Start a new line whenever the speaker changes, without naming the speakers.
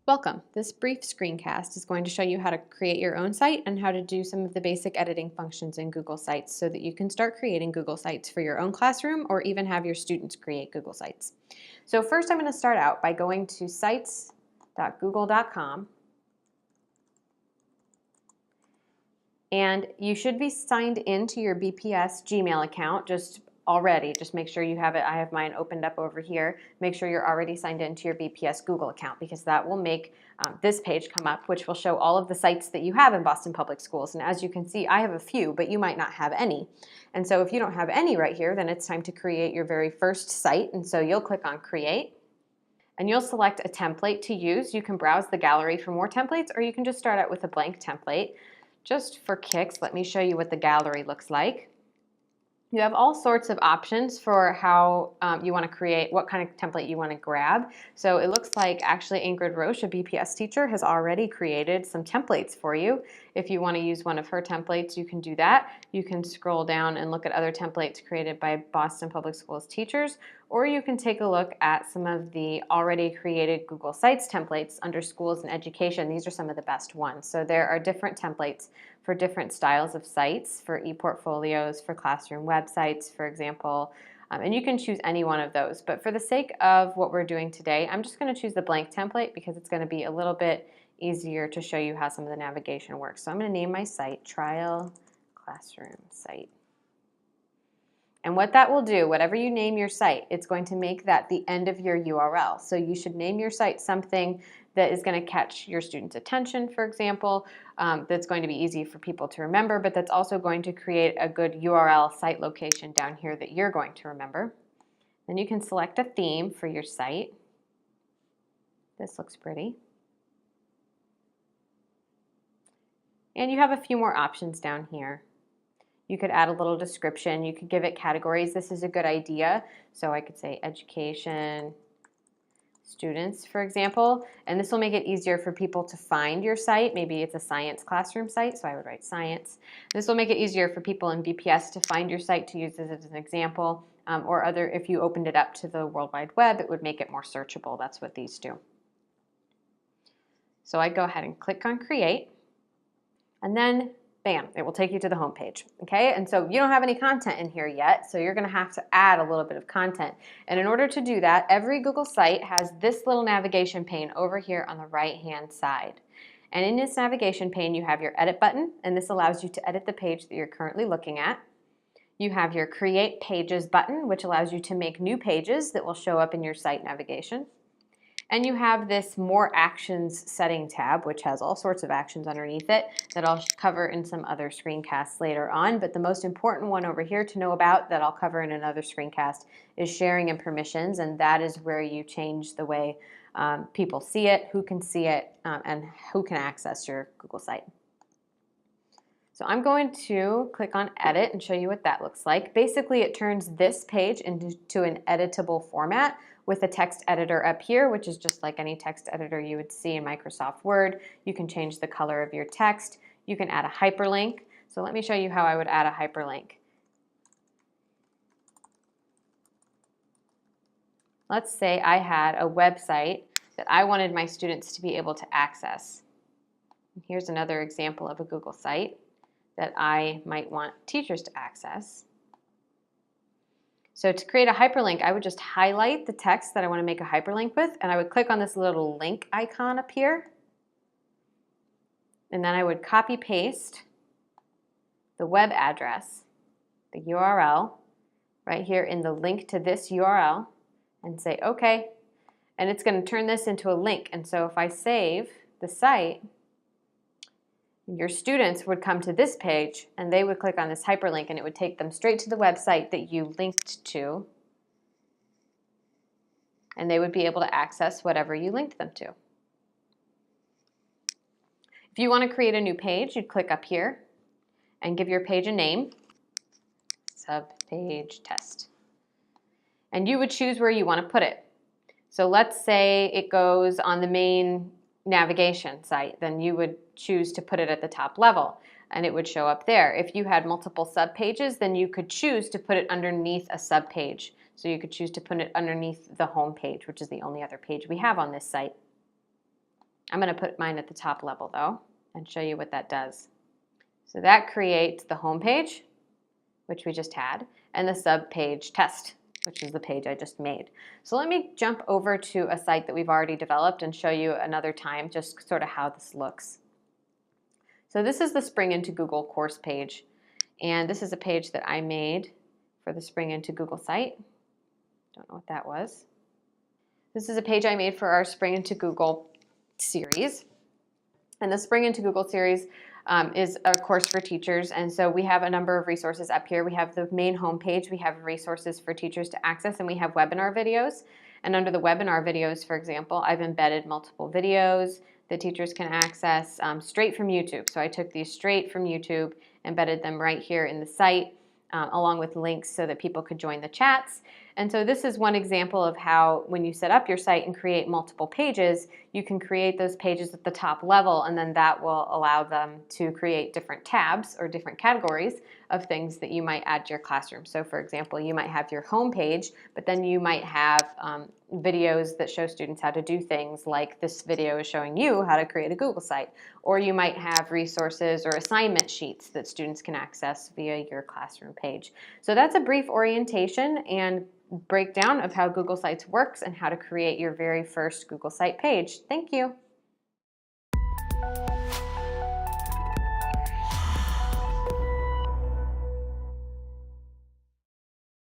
Welcome. This brief screencast is going to show you how to create your own site and how to do some of the basic editing functions in Google Sites so that you can start creating Google Sites for your own classroom or even have your students create Google Sites. So first I'm going to start out by going to sites.google.com, and you should be signed into your BPS Gmail account just make sure you have it. I have mine opened up over here. Make sure you're already signed into your BPS Google account, because that will make this page come up, which will show all of the sites that you have in Boston Public Schools. And as you can see, I have a few, but you might not have any. And so if you don't have any right here, then it's time to create your very first site. And so you'll click on Create, and you'll select a template to use. You can browse the gallery for more templates, or you can just start out with a blank template. Just for kicks, let me show you what the gallery looks like. You have all sorts of options for how you want to create, what kind of template you want to grab. So it looks like actually Ingrid Roche, a BPS teacher, has already created some templates for you. If you want to use one of her templates, you can do that. You can scroll down and look at other templates created by Boston Public Schools teachers, or you can take a look at some of the already created Google Sites templates under schools and education. These are some of the best ones. So there are different templates for different styles of sites, for e-portfolios, for classroom websites, for example, and you can choose any one of those. But for the sake of what we're doing today, I'm just going to choose the blank template because it's going to be a little bit easier to show you how some of the navigation works. So I'm going to name my site Trial Classroom Site. And what that will do, whatever you name your site, it's going to make that the end of your URL. So you should name your site something that is going to catch your students' attention, for example, that's going to be easy for people to remember, but that's also going to create a good URL site location down here that you're going to remember. Then you can select a theme for your site. This looks pretty. And you have a few more options down here. You could add a little description. You could give it categories. This is a good idea. So I could say education, students, for example, and this will make it easier for people to find your site. Maybe it's a science classroom site, so I would write science. This will make it easier for people in BPS to find your site, to use this as an example, or if you opened it up to the World Wide Web, it would make it more searchable. That's what these do. So I go ahead and click on Create, and then bam, it will take you to the home page, okay? And so you don't have any content in here yet, so you're gonna have to add a little bit of content. And in order to do that, every Google site has this little navigation pane over here on the right-hand side. And in this navigation pane, you have your Edit button, and this allows you to edit the page that you're currently looking at. You have your Create Pages button, which allows you to make new pages that will show up in your site navigation. And you have this More Actions setting tab, which has all sorts of actions underneath it that I'll cover in some other screencasts later on. But the most important one over here to know about that I'll cover in another screencast is sharing and permissions. And that is where you change the way people see it, who can see it, and who can access your Google site. So I'm going to click on Edit and show you what that looks like. Basically, it turns this page into an editable format with a text editor up here, which is just like any text editor you would see in Microsoft Word. You can change the color of your text. You can add a hyperlink. So let me show you how I would add a hyperlink. Let's say I had a website that I wanted my students to be able to access. Here's another example of a Google site that I might want teachers to access. So to create a hyperlink, I would just highlight the text that I want to make a hyperlink with, and I would click on this little link icon up here, and then I would copy paste the web address, the URL, right here in the link to this URL, and say OK, and it's going to turn this into a link. And so if I save the site, your students would come to this page and they would click on this hyperlink, and it would take them straight to the website that you linked to, and they would be able to access whatever you linked them to. If you want to create a new page, you'd click up here and give your page a name, Subpage Test. And you would choose where you want to put it. So let's say it goes on the main navigation site, then you would choose to put it at the top level. and it would show up there. If you had multiple subpages, then you could choose to put it underneath a subpage. So you could choose to put it underneath the home page, which is the only other page we have on this site. I'm going to put mine at the top level though and show you what that does. So that creates the home page, which we just had, and the subpage test, which is the page I just made. So let me jump over to a site that we've already developed and show you another time just sort of how this looks. So this is the Spring into Google course page, and this is a page that I made for the Spring into Google site. Don't know what that was. This is a page I made for our Spring into Google series. And the Spring into Google series is a course for teachers, and so we have a number of resources up here. We have the main homepage, we have resources for teachers to access, and we have webinar videos. And under the webinar videos, for example, I've embedded multiple videos that teachers can access straight from YouTube. So I took these straight from YouTube, embedded them right here in the site, along with links so that people could join the chats. And so this is one example of how when you set up your site and create multiple pages, you can create those pages at the top level, and then that will allow them to create different tabs or different categories of things that you might add to your classroom. So for example, you might have your home page, but then you might have videos that show students how to do things, like this video is showing you how to create a Google site. Or you might have resources or assignment sheets that students can access via your classroom page. So that's a brief orientation and breakdown of how Google Sites works and how to create your very first Google Site page. Thank you.